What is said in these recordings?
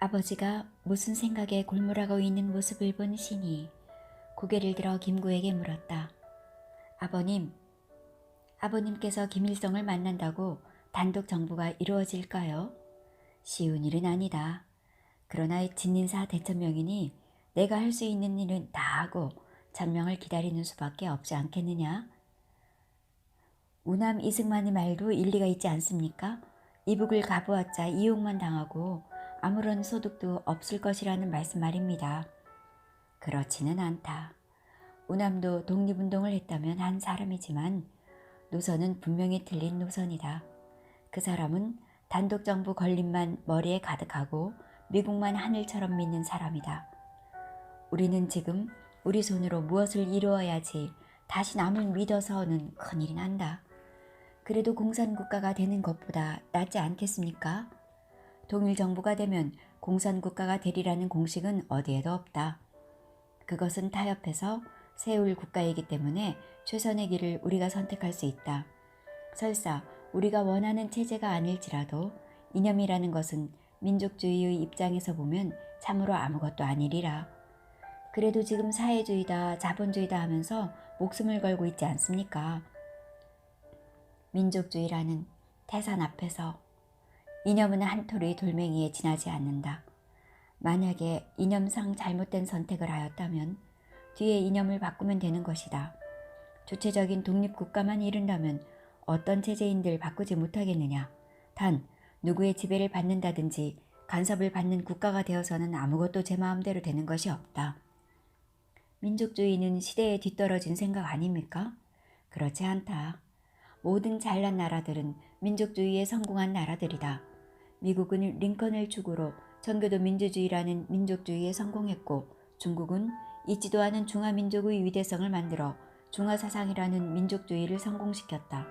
아버지가 무슨 생각에 골몰하고 있는 모습을 본 신이 고개를 들어 김구에게 물었다. 아버님, 아버님께서 김일성을 만난다고 단독 정부가 이루어질까요? 쉬운 일은 아니다. 그러나 진인사 대천명이니 내가 할 수 있는 일은 다 하고 천명을 기다리는 수밖에 없지 않겠느냐? 우남 이승만의 말도 일리가 있지 않습니까? 이북을 가보았자 이용만 당하고 아무런 소득도 없을 것이라는 말씀 말입니다. 그렇지는 않다. 우남도 독립운동을 했다면 한 사람이지만 노선은 분명히 틀린 노선이다. 그 사람은 단독정부 걸림만 머리에 가득하고 미국만 하늘처럼 믿는 사람이다. 우리는 지금 우리 손으로 무엇을 이루어야지 다시 남을 믿어서는 큰일이 난다. 그래도 공산국가가 되는 것보다 낫지 않겠습니까? 통일정부가 되면 공산국가가 되리라는 공식은 어디에도 없다. 그것은 타협해서 세울 국가이기 때문에 최선의 길을 우리가 선택할 수 있다. 설사 우리가 원하는 체제가 아닐지라도 이념이라는 것은 민족주의의 입장에서 보면 참으로 아무것도 아니리라. 그래도 지금 사회주의다 자본주의다 하면서 목숨을 걸고 있지 않습니까? 민족주의라는 태산 앞에서 이념은 한 토리 돌멩이에 지나지 않는다. 만약에 이념상 잘못된 선택을 하였다면 뒤에 이념을 바꾸면 되는 것이다. 주체적인 독립국가만 이룬다면 어떤 체제인들 바꾸지 못하겠느냐. 단 누구의 지배를 받는다든지 간섭을 받는 국가가 되어서는 아무것도 제 마음대로 되는 것이 없다. 민족주의는 시대에 뒤떨어진 생각 아닙니까? 그렇지 않다. 모든 잘난 나라들은 민족주의에 성공한 나라들이다. 미국은 링컨을 축으로 전교도 민주주의라는 민족주의에 성공했고, 중국은 있지도 않은 중화민족의 위대성을 만들어 중화사상이라는 민족주의를 성공시켰다.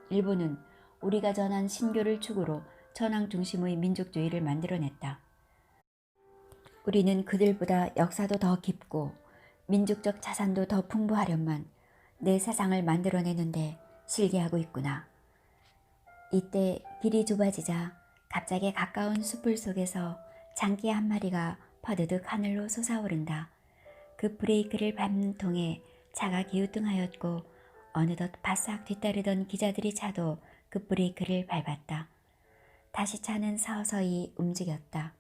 일본은 우리가 전한 신교를 축으로 천황 중심의 민족주의를 만들어냈다. 우리는 그들보다 역사도 더 깊고 민족적 자산도 더 풍부하련만 내 사상을 만들어내는데 실기하고 있구나. 이때 길이 좁아지자 갑자기 가까운 숲을 속에서 장기 한 마리가 퍼드득 하늘로 솟아오른다. 그 브레이크를 밟는 통에 차가 기우뚱하였고 어느덧 바싹 뒤따르던 기자들의 차도 그 브레이크를 밟았다. 다시 차는 서서히 움직였다.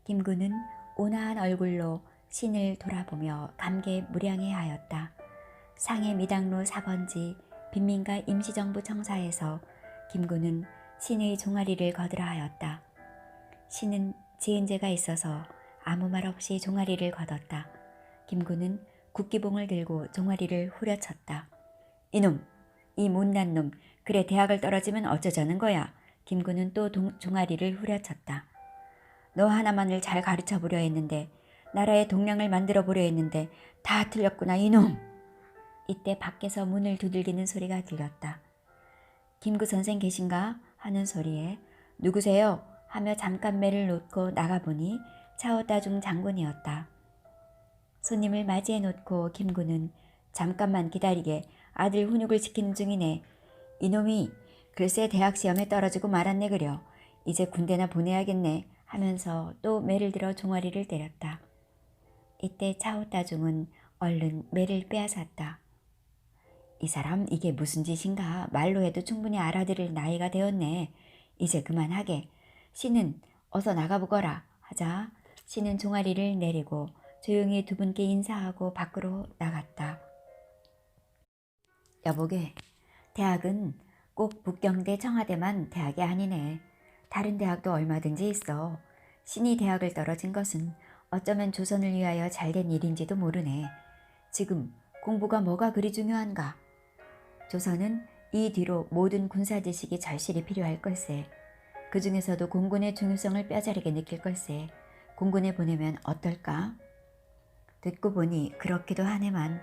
김구는 온화한 얼굴로 신을 돌아보며 감개무량해하였다. 상해 미당로 4번지 빈민가 임시정부 청사에서 김구는 신의 종아리를 거두라 하였다. 신은 지은죄가 있어서 아무 말 없이 종아리를 거뒀다. 김구는 국기봉을 들고 종아리를 후려쳤다. 이놈! 이 못난 놈! 그래 대학을 떨어지면 어쩌자는 거야? 김구는 또 종아리를 후려쳤다. 너 하나만을 잘 가르쳐보려 했는데 나라의 동량을 만들어보려 했는데 다 틀렸구나 이놈! 이때 밖에서 문을 두들기는 소리가 들렸다. 김구 선생 계신가? 하는 소리에 누구세요? 하며 잠깐 매를 놓고 나가보니 차오따중 장군이었다. 손님을 맞이해 놓고 김구는 잠깐만 기다리게 아들 훈육을 시키는 중이네. 이놈이 글쎄 대학 시험에 떨어지고 말았네 그려. 이제 군대나 보내야겠네 하면서 또 매를 들어 종아리를 때렸다. 이때 차오따중은 얼른 매를 빼앗았다. 이 사람 이게 무슨 짓인가 말로 해도 충분히 알아들을 나이가 되었네. 이제 그만하게. 신은 어서 나가보거라 하자 신은 종아리를 내리고 조용히 두 분께 인사하고 밖으로 나갔다. 여보게, 대학은 꼭 북경대 청와대만 대학이 아니네. 다른 대학도 얼마든지 있어. 신이 대학을 떨어진 것은 어쩌면 조선을 위하여 잘된 일인지도 모르네. 지금 공부가 뭐가 그리 중요한가? 조선은 이 뒤로 모든 군사 지식이 절실히 필요할 걸세. 그 중에서도 공군의 중요성을 뼈저리게 느낄 걸세. 공군에 보내면 어떨까? 듣고 보니 그렇기도 하네만.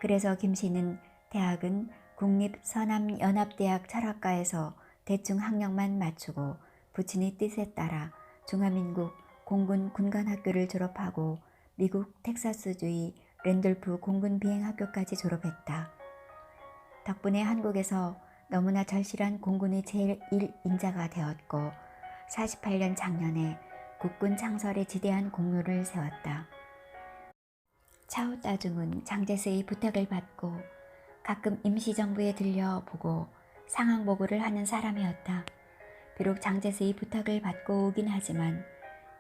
그래서 김씨는 대학은 국립서남연합대학 철학과에서 대충 학력만 맞추고 부친의 뜻에 따라 중화민국 공군 군관학교를 졸업하고 미국 텍사스주의 랜돌프 공군 비행학교까지 졸업했다. 덕분에 한국에서 너무나 절실한 공군의 제1인자가 되었고 48년 작년에 국군 창설에 지대한 공로를 세웠다. 차오 따중은 장제스의 부탁을 받고 가끔 임시정부에 들려보고 상황 보고를 하는 사람이었다. 비록 장제스의 부탁을 받고 오긴 하지만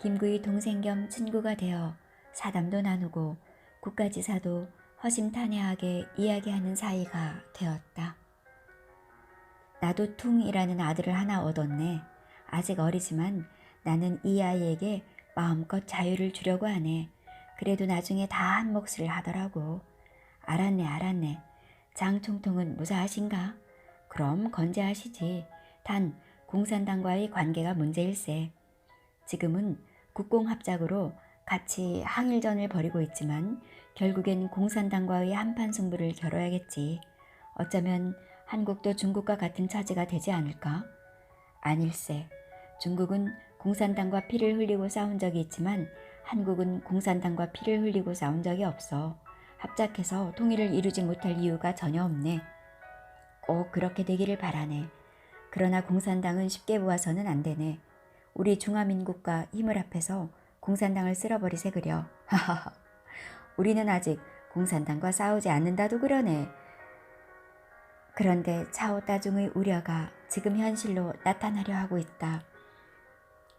김구의 동생 겸 친구가 되어 사담도 나누고 국가지사도 허심탄회하게 이야기하는 사이가 되었다. 나도 퉁이라는 아들을 하나 얻었네. 아직 어리지만 나는 이 아이에게 마음껏 자유를 주려고 하네. 그래도 나중에 다 한 몫을 하더라고. 알았네. 장총통은 무사하신가? 그럼 건재하시지. 단 공산당과의 관계가 문제일세. 지금은 국공합작으로 같이 항일전을 벌이고 있지만 결국엔 공산당과의 한판 승부를 겨뤄야겠지. 어쩌면 한국도 중국과 같은 처지가 되지 않을까? 아닐세. 중국은 공산당과 피를 흘리고 싸운 적이 있지만 한국은 공산당과 피를 흘리고 싸운 적이 없어. 합작해서 통일을 이루지 못할 이유가 전혀 없네. 꼭 그렇게 되기를 바라네. 그러나 공산당은 쉽게 보아서는 안 되네. 우리 중화민국과 힘을 합해서 공산당을 쓸어버리세 그려. 하하하. 우리는 아직 공산당과 싸우지 않는다도 그러네. 그런데 차오 따중의 우려가 지금 현실로 나타나려 하고 있다.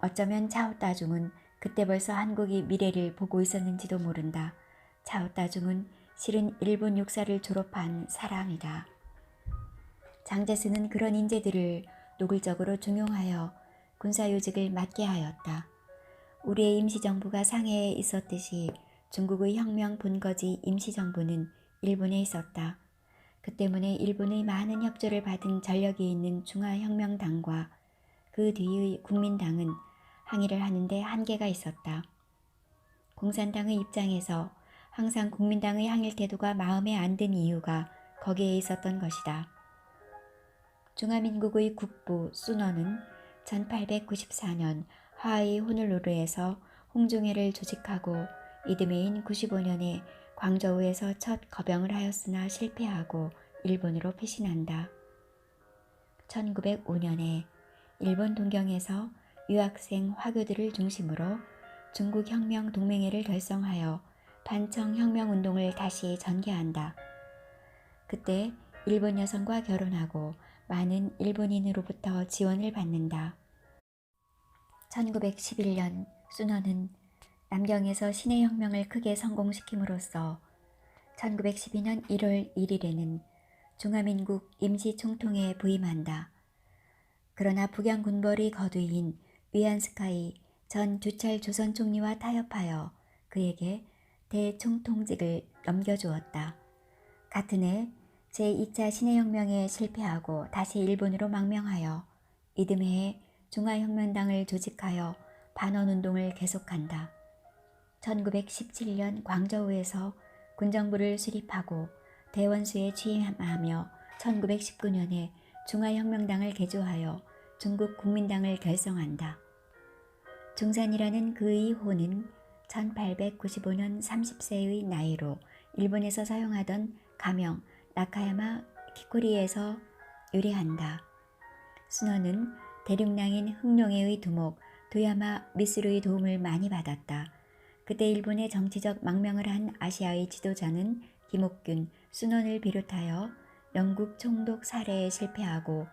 어쩌면 차오 따중은 그때 벌써 한국이 미래를 보고 있었는지도 모른다. 차오 따중은 실은 일본 육사를 졸업한 사람이다. 장제스는 그런 인재들을 노골적으로 중용하여 군사요직을 맡게 하였다. 우리의 임시정부가 상해에 있었듯이 중국의 혁명 본거지 임시정부는 일본에 있었다. 그 때문에 일본의 많은 협조를 받은 전력이 있는 중화혁명당과 그 뒤의 국민당은 항의를 하는데 한계가 있었다. 공산당의 입장에서 항상 국민당의 항일 태도가 마음에 안 든 이유가 거기에 있었던 것이다. 중화민국의 국부 순원은 1894년 하와이 호놀루루에서 홍중회를 조직하고 이듬해인 95년에 광저우에서 첫 거병을 하였으나 실패하고 일본으로 피신한다. 1905년에 일본 동경에서 유학생 화교들을 중심으로 중국혁명동맹회를 결성하여 반청혁명운동을 다시 전개한다. 그때 일본 여성과 결혼하고 많은 일본인으로부터 지원을 받는다. 1911년 순원은 남경에서 신해혁명을 크게 성공시킴으로써 1912년 1월 1일에는 중화민국 임시총통에 부임한다. 그러나 북양군벌이 거두인 위안스카이 전 주찰 조선 총리와 타협하여 그에게 대총통직을 넘겨주었다. 같은 해 제2차 신해혁명에 실패하고 다시 일본으로 망명하여 이듬해에 중화혁명당을 조직하여 반원운동을 계속한다. 1917년 광저우에서 군정부를 수립하고 대원수에 취임하며 1919년에 중화혁명당을 개조하여 중국 국민당을 결성한다. 중산이라는 그의 호는 1895년 30세의 나이로 일본에서 사용하던 가명 나카야마 키코리에서 유래한다. 순원은 대륙낭인 흑룡해의 두목 도야마 미쓰루의 도움을 많이 받았다. 그때 일본의 정치적 망명을 한 아시아의 지도자는 김옥균, 순원을 비롯하여 영국 총독 살해에 실패하고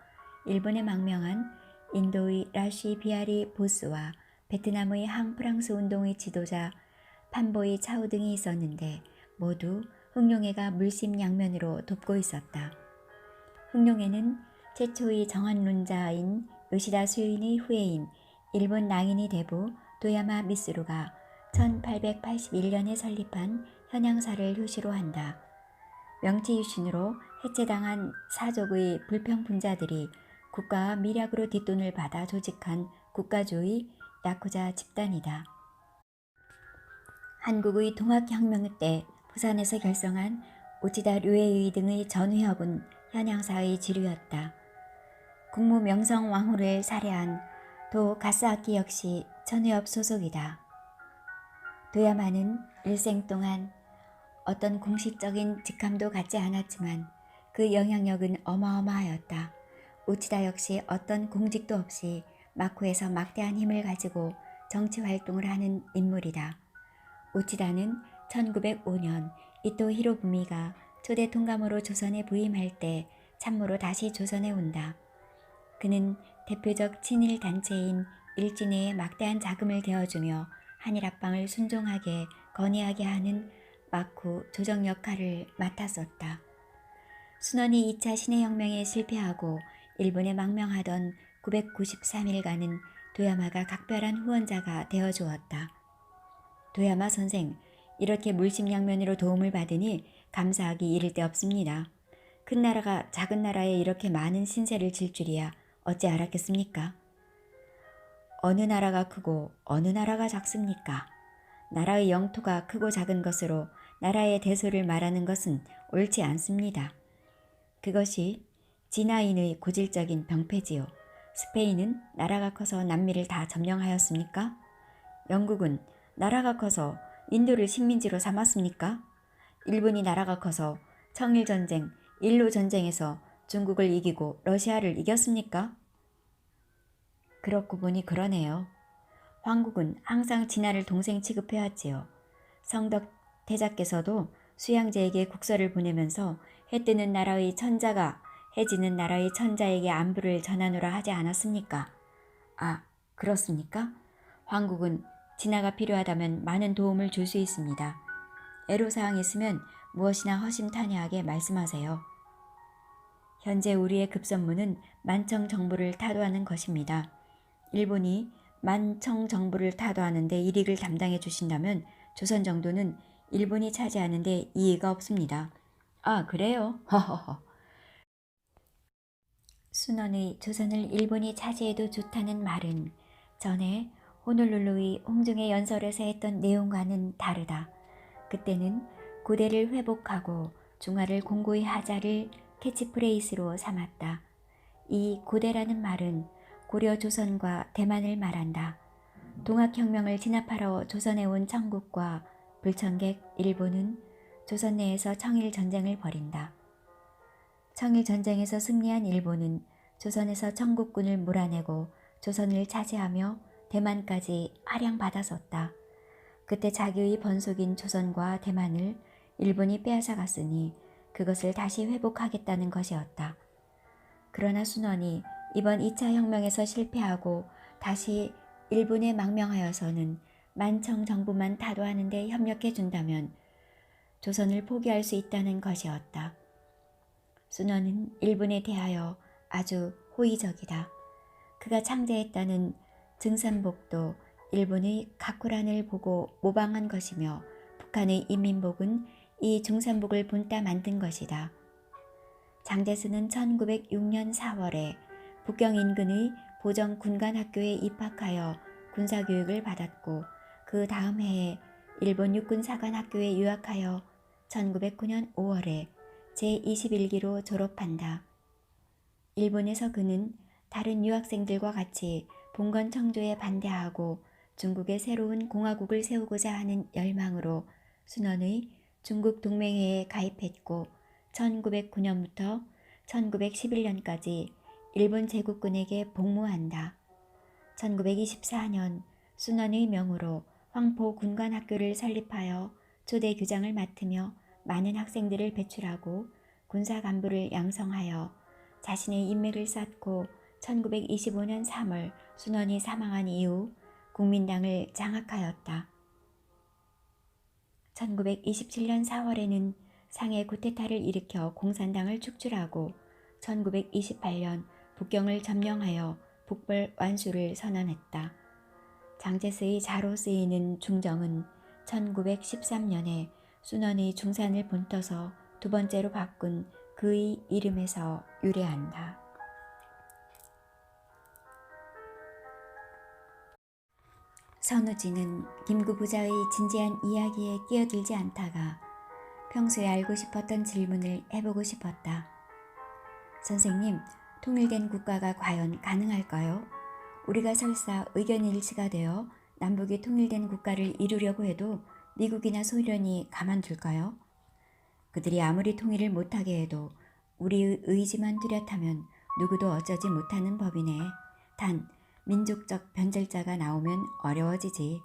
일본에 망명한 인도의 라쉬 비아리 보스와 베트남의 항프랑스 운동의 지도자 판보이 차오 등이 있었는데 모두 흑룡해가 물심양면으로 돕고 있었다. 흑룡해는 최초의 정한론자인 요시다 수요인의 후예인 일본 낭인이 대부 도야마 미쓰루가 1881년에 설립한 현양사를 효시로 한다. 명치유신으로 해체당한 사족의 불평분자들이 국가와 미략으로 뒷돈을 받아 조직한 국가주의 야쿠자 집단이다. 한국의 동학혁명 때 부산에서 결성한 우치다 류에이 등의 전회협은 현양사의 지류였다. 국무 명성왕후를 살해한 도 가스아키 역시 전회협 소속이다. 도야마는 일생 동안 어떤 공식적인 직함도 갖지 않았지만 그 영향력은 어마어마하였다. 우치다 역시 어떤 공직도 없이 마쿠에서 막대한 힘을 가지고 정치 활동을 하는 인물이다. 우치다는 1905년 이토 히로부미가 초대 통감으로 조선에 부임할 때 참모로 다시 조선에 온다. 그는 대표적 친일 단체인 일진회에 막대한 자금을 대어주며 한일 합방을 순종하게 건의하게 하는 막후 조정 역할을 맡았었다. 순원이 2차 신해혁명에 실패하고 일본에 망명하던 993일간은 도야마가 각별한 후원자가 되어주었다. 도야마 선생, 이렇게 물심양면으로 도움을 받으니 감사하기 이를 데 없습니다. 큰 나라가 작은 나라에 이렇게 많은 신세를 질 줄이야 어찌 알았겠습니까? 어느 나라가 크고 어느 나라가 작습니까? 나라의 영토가 크고 작은 것으로 나라의 대소를 말하는 것은 옳지 않습니다. 그것이 진화인의 고질적인 병폐지요. 스페인은 나라가 커서 남미를 다 점령하였습니까? 영국은 나라가 커서 인도를 식민지로 삼았습니까? 일본이 나라가 커서 청일전쟁, 일로전쟁에서 중국을 이기고 러시아를 이겼습니까? 그렇고 보니 그러네요. 황국은 항상 진화를 동생 취급해왔지요. 성덕 태자께서도 수양제에게 국서를 보내면서 해 뜨는 나라의 천자가 해 지는 나라의 천자에게 안부를 전하노라 하지 않았습니까? 아, 그렇습니까? 황국은 진화가 필요하다면 많은 도움을 줄 수 있습니다. 애로사항이 있으면 무엇이나 허심탄회하게 말씀하세요. 현재 우리의 급선무는 만청 정부를 타도하는 것입니다. 일본이 만청 정부를 타도하는 데 일익을 담당해 주신다면 조선 정도는 일본이 차지하는 데 이의가 없습니다. 아, 그래요? 허허허. 순원의 조선을 일본이 차지해도 좋다는 말은 전에 호놀룰루의 홍중의 연설에서 했던 내용과는 다르다. 그때는 고대를 회복하고 중화를 공고히 하자를 캐치프레이스로 삼았다. 이 고대라는 말은 고려 조선과 대만을 말한다. 동학혁명을 진압하러 조선에 온 청국과 불청객 일본은 조선 내에서 청일전쟁을 벌인다. 청일전쟁에서 승리한 일본은 조선에서 청국군을 몰아내고 조선을 차지하며 대만까지 할양받아섰다. 그때 자기의 번속인 조선과 대만을 일본이 빼앗아갔으니 그것을 다시 회복하겠다는 것이었다. 그러나 순원이 이번 2차 혁명에서 실패하고 다시 일본에 망명하여서는 만청 정부만 타도하는 데 협력해 준다면 조선을 포기할 수 있다는 것이었다. 순원은 일본에 대하여 아주 호의적이다. 그가 창제했다는 증산복도 일본의 가쿠란을 보고 모방한 것이며 북한의 인민복은 이 중산복을 본따 만든 것이다. 장제스는 1906년 4월에 북경 인근의 보정 군관학교에 입학하여 군사교육을 받았고 그 다음 해에 일본 육군사관학교에 유학하여 1909년 5월에 제21기로 졸업한다. 일본에서 그는 다른 유학생들과 같이 봉건 청조에 반대하고 중국의 새로운 공화국을 세우고자 하는 열망으로 순원의 중국 동맹회에 가입했고 1909년부터 1911년까지 일본 제국군에게 복무한다. 1924년 순원의 명으로 황포 군관학교를 설립하여 초대 교장을 맡으며 많은 학생들을 배출하고 군사 간부를 양성하여 자신의 인맥을 쌓고 1925년 3월 순원이 사망한 이후 국민당을 장악하였다. 1927년 4월에는 상해 쿠데타를 일으켜 공산당을 축출하고 1928년 북경을 점령하여 북벌 완수를 선언했다. 장제스의 자로 쓰이는 중정은 1913년에 순원의 중산을 본떠서 두 번째로 바꾼 그의 이름에서 유래한다. 선우지는 김구 부자의 진지한 이야기에 끼어들지 않다가 평소에 알고 싶었던 질문을 해보고 싶었다. 선생님, 통일된 국가가 과연 가능할까요? 우리가 설사 의견 일치가 되어 남북이 통일된 국가를 이루려고 해도 미국이나 소련이 가만둘까요? 그들이 아무리 통일을 못하게 해도 우리의 의지만 뚜렷하면 누구도 어쩌지 못하는 법이네. 단 민족적 변절자가 나오면 어려워지지.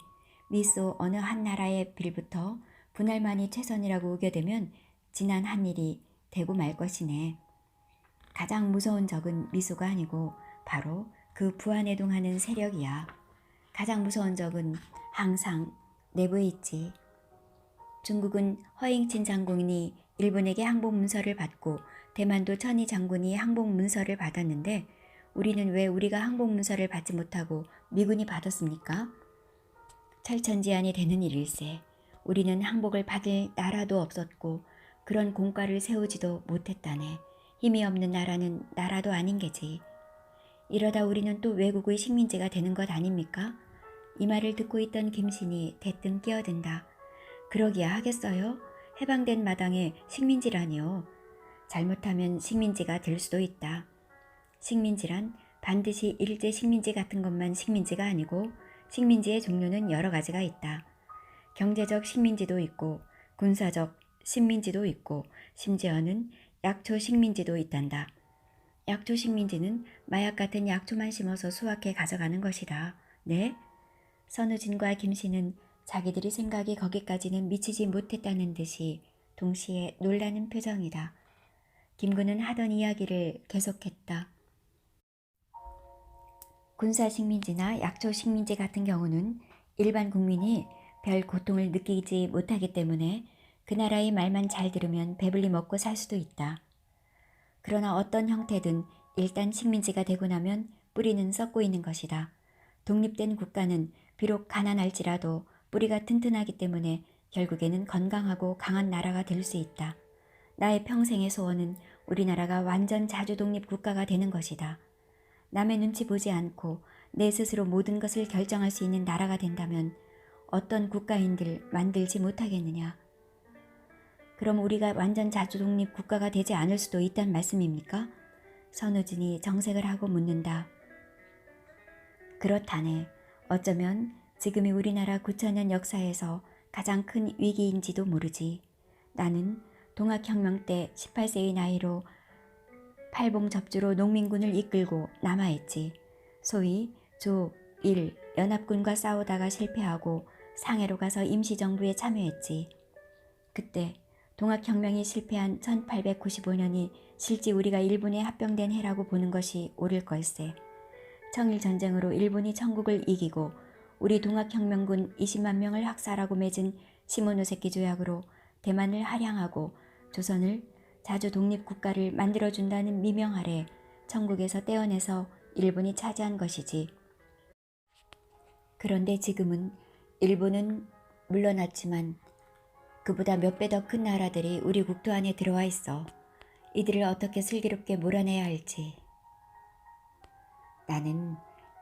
미소 어느 한 나라의 빌부터 분할만이 최선이라고 우겨대면 지난 한 일이 되고 말 것이네. 가장 무서운 적은 미소가 아니고 바로 그 부안해동하는 세력이야. 가장 무서운 적은 항상 내부에 있지. 중국은 허잉친 장군이 일본에게 항복 문서를 받고 대만도 천이 장군이 항복 문서를 받았는데 우리는 왜 우리가 항복 문서를 받지 못하고 미군이 받았습니까? 철천지안이 되는 일일세. 우리는 항복을 받을 나라도 없었고 그런 공과를 세우지도 못했다네. 힘이 없는 나라는 나라도 아닌 게지. 이러다 우리는 또 외국의 식민지가 되는 것 아닙니까? 이 말을 듣고 있던 김신이 대뜸 끼어든다. 그러기야 하겠어요? 해방된 마당에 식민지라니요. 잘못하면 식민지가 될 수도 있다. 식민지란 반드시 일제 식민지 같은 것만 식민지가 아니고 식민지의 종류는 여러 가지가 있다. 경제적 식민지도 있고 군사적 식민지도 있고 심지어는 약초 식민지도 있단다. 약초 식민지는 마약 같은 약초만 심어서 수확해 가져가는 것이다. 네? 선우진과 김씨는 자기들이 생각이 거기까지는 미치지 못했다는 듯이 동시에 놀라는 표정이다. 김구는 하던 이야기를 계속했다. 군사 식민지나 약초 식민지 같은 경우는 일반 국민이 별 고통을 느끼지 못하기 때문에 그 나라의 말만 잘 들으면 배불리 먹고 살 수도 있다. 그러나 어떤 형태든 일단 식민지가 되고 나면 뿌리는 썩고 있는 것이다. 독립된 국가는 비록 가난할지라도 뿌리가 튼튼하기 때문에 결국에는 건강하고 강한 나라가 될 수 있다. 나의 평생의 소원은 우리나라가 완전 자주독립 국가가 되는 것이다. 남의 눈치 보지 않고 내 스스로 모든 것을 결정할 수 있는 나라가 된다면 어떤 국가인들 만들지 못하겠느냐. 그럼 우리가 완전 자주독립 국가가 되지 않을 수도 있단 말씀입니까? 선우진이 정색을 하고 묻는다. 그렇다네. 어쩌면 지금이 우리나라 9천년 역사에서 가장 큰 위기인지도 모르지. 나는 동학혁명 때 18세의 나이로 팔봉접주로 농민군을 이끌고 남하했지. 소위 조, 일, 연합군과 싸우다가 실패하고 상해로 가서 임시정부에 참여했지. 그때 동학혁명이 실패한 1895년이 실제 우리가 일본에 합병된 해라고 보는 것이 옳을 걸세. 청일전쟁으로 일본이 천국을 이기고 우리 동학혁명군 20만 명을 학살하고 맺은 시모노세키 조약으로 대만을 할양하고 조선을 자주독립국가를 만들어준다는 미명 아래 천국에서 떼어내서 일본이 차지한 것이지. 그런데 지금은 일본은 물러났지만 그보다 몇 배 더 큰 나라들이 우리 국토 안에 들어와 있어. 이들을 어떻게 슬기롭게 몰아내야 할지. 나는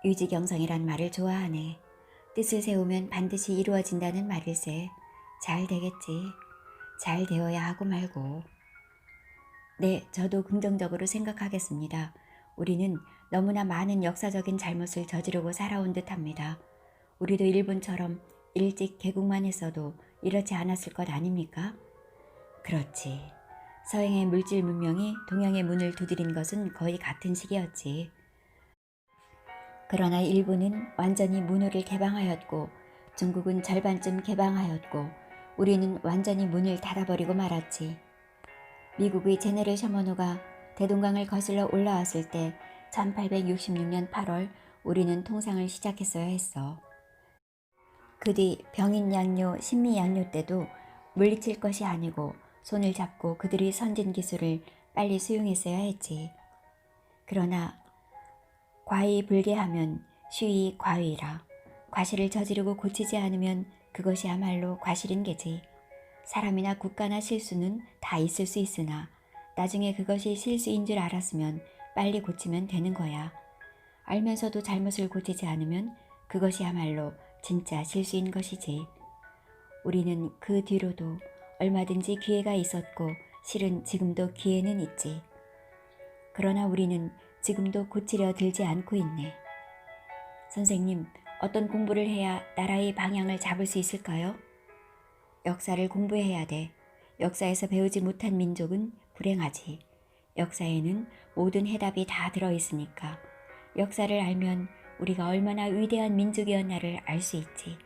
유지경성이란 말을 좋아하네. 뜻을 세우면 반드시 이루어진다는 말일세. 잘 되겠지. 잘 되어야 하고 말고. 네, 저도 긍정적으로 생각하겠습니다. 우리는 너무나 많은 역사적인 잘못을 저지르고 살아온 듯합니다. 우리도 일본처럼 일찍 개국만 했어도 이렇지 않았을 것 아닙니까? 그렇지. 서양의 물질 문명이 동양의 문을 두드린 것은 거의 같은 시기였지. 그러나 일본은 완전히 문호를 개방하였고 중국은 절반쯤 개방하였고 우리는 완전히 문을 닫아버리고 말았지. 미국의 제네럴 셔먼호가 대동강을 거슬러 올라왔을 때 1866년 8월 우리는 통상을 시작했어야 했어. 그 뒤 병인양요, 신미양요 때도 물리칠 것이 아니고 손을 잡고 그들의 선진 기술을 빨리 수용했어야 했지. 그러나 과의불개하면 쉬이 과의라. 과실을 저지르고 고치지 않으면 그것이야말로 과실인 게지. 사람이나 국가나 실수는 다 있을 수 있으나 나중에 그것이 실수인 줄 알았으면 빨리 고치면 되는 거야. 알면서도 잘못을 고치지 않으면 그것이야말로 진짜 실수인 것이지. 우리는 그 뒤로도 얼마든지 기회가 있었고 실은 지금도 기회는 있지. 그러나 우리는 지금도 고치려 들지 않고 있네. 선생님, 어떤 공부를 해야 나라의 방향을 잡을 수 있을까요? 역사를 공부해야 돼. 역사에서 배우지 못한 민족은 불행하지. 역사에는 모든 해답이 다 들어있으니까. 역사를 알면 우리가 얼마나 위대한 민족이었나를 알 수 있지.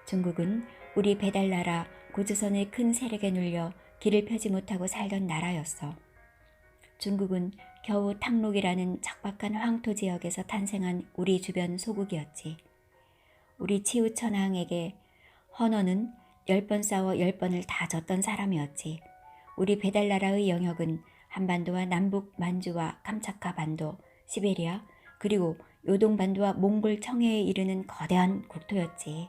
중국은 우리 배달나라 고조선의 큰 세력에 눌려 길을 펴지 못하고 살던 나라였어. 중국은 겨우 탕록이라는 척박한 황토 지역에서 탄생한 우리 주변 소국이었지. 우리 치우천왕에게 헌원은 10번 싸워 10번을 다 졌던 사람이었지. 우리 배달나라의 영역은 한반도와 남북 만주와 감차카 반도, 시베리아, 그리고 요동반도와 몽골 청해에 이르는 거대한 국토였지.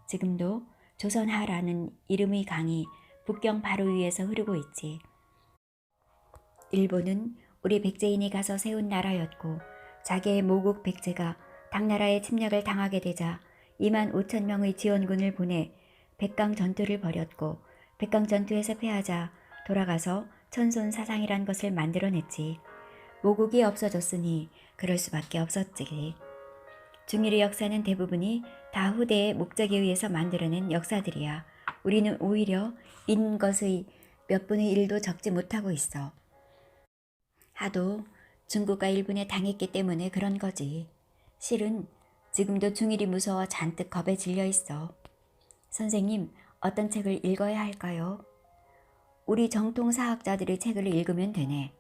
지금도 조선하라는 이름의 강이 북경 바로 위에서 흐르고 있지. 일본은 우리 백제인이 가서 세운 나라였고 자기의 모국 백제가 당나라의 침략을 당하게 되자 2만 5천 명의 지원군을 보내 백강 전투를 벌였고 백강 전투에서 패하자 돌아가서 천손사상이란 것을 만들어냈지. 모국이 없어졌으니 그럴 수밖에 없었지. 중일의 역사는 대부분이 다 후대의 목적에 의해서 만들어낸 역사들이야. 우리는 오히려 인 것의 몇 분의 1도 적지 못하고 있어. 하도 중국과 일본에 당했기 때문에 그런 거지. 실은 지금도 중일이 무서워 잔뜩 겁에 질려 있어. 선생님, 어떤 책을 읽어야 할까요? 우리 정통사학자들의 책을 읽으면 되네.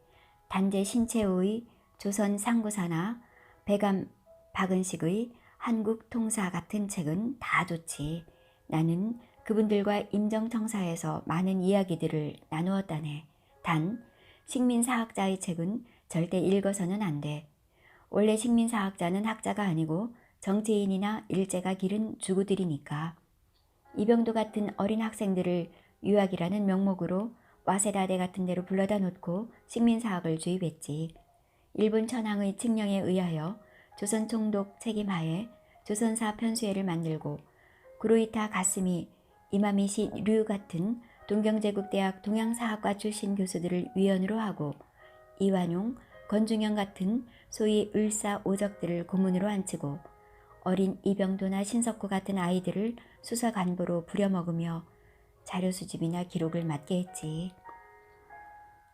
단재 신채호의 조선 상구사나 배감 박은식의 한국통사 같은 책은 다 좋지. 나는 그분들과 임정청사에서 많은 이야기들을 나누었다네. 단 식민사학자의 책은 절대 읽어서는 안 돼. 원래 식민사학자는 학자가 아니고 정치인이나 일제가 기른 주구들이니까. 이병도 같은 어린 학생들을 유학이라는 명목으로 와세다대 같은 데로 불러다 놓고 식민사학을 주입했지. 일본 천황의 칙령에 의하여 조선 총독 책임하에 조선사 편수회를 만들고 구로이타 가스미, 이마미시 류 같은 동경제국대학 동양사학과 출신 교수들을 위원으로 하고 이완용, 권중영 같은 소위 을사오적들을 고문으로 앉히고 어린 이병도나 신석호 같은 아이들을 수사관보로 부려먹으며 자료 수집이나 기록을 맡게 했지.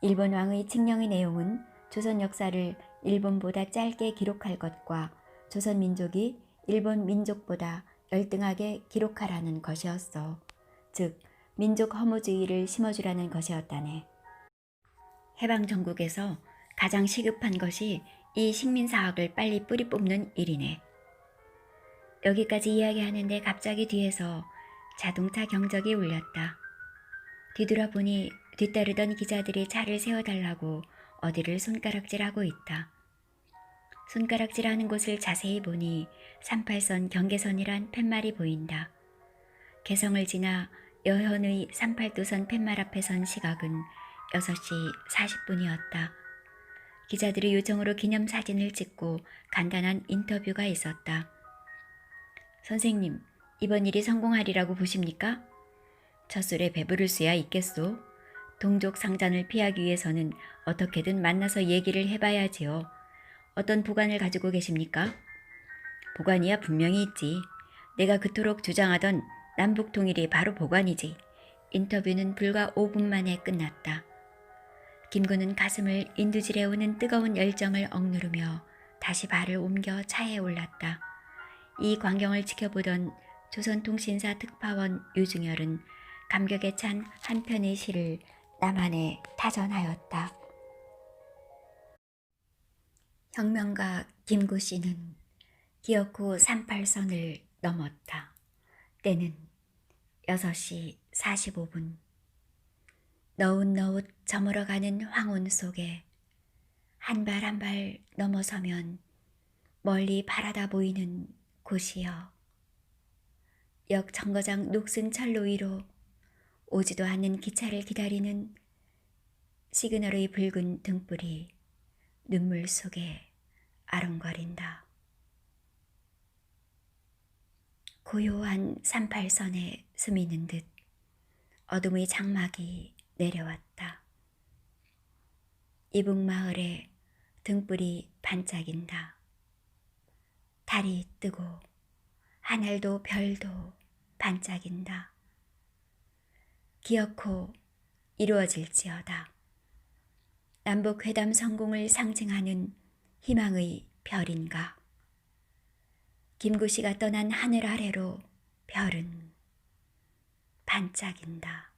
일본 왕의 칙령의 내용은 조선 역사를 일본보다 짧게 기록할 것과 조선 민족이 일본 민족보다 열등하게 기록하라는 것이었어. 즉, 민족 허무주의를 심어주라는 것이었다네. 해방전국에서 가장 시급한 것이 이 식민사학을 빨리 뿌리 뽑는 일이네. 여기까지 이야기하는데 갑자기 뒤에서 자동차 경적이 울렸다. 뒤돌아보니 뒤따르던 기자들이 차를 세워달라고 어디를 손가락질하고 있다. 손가락질하는 곳을 자세히 보니 38선 경계선이란 팻말이 보인다. 개성을 지나 여현의 38도선 팻말 앞에 선 시각은 6시 40분이었다. 기자들의 요청으로 기념사진을 찍고 간단한 인터뷰가 있었다. 선생님, 이번 일이 성공하리라고 보십니까? 첫술에 배부를 수야 있겠소. 동족 상잔을 피하기 위해서는 어떻게든 만나서 얘기를 해봐야지요. 어떤 보관을 가지고 계십니까? 보관이야 분명히 있지. 내가 그토록 주장하던 남북 통일이 바로 보관이지. 인터뷰는 불과 5분 만에 끝났다. 김구는 가슴을 인두질해오는 뜨거운 열정을 억누르며 다시 발을 옮겨 차에 올랐다. 이 광경을 지켜보던 조선통신사 특파원 유중열은 감격에 찬 한 편의 시를 남한에 타전하였다. 혁명가 김구 씨는 기어코 38선을 넘었다. 때는 6시 45분. 너웃너웃 저물어가는 황혼 속에 한 발 한 발 넘어서면 멀리 바라다 보이는 곳이여. 역 정거장 녹슨 철로 위로 오지도 않는 기차를 기다리는 시그널의 붉은 등불이 눈물 속에 아른거린다. 고요한 38선에 스미는 듯 어둠의 장막이 내려왔다. 이북마을에 등불이 반짝인다. 달이 뜨고 하늘도 별도 반짝인다. 기어코 이루어질지어다. 남북회담 성공을 상징하는 희망의 별인가. 김구 씨가 떠난 하늘 아래로 별은 반짝인다.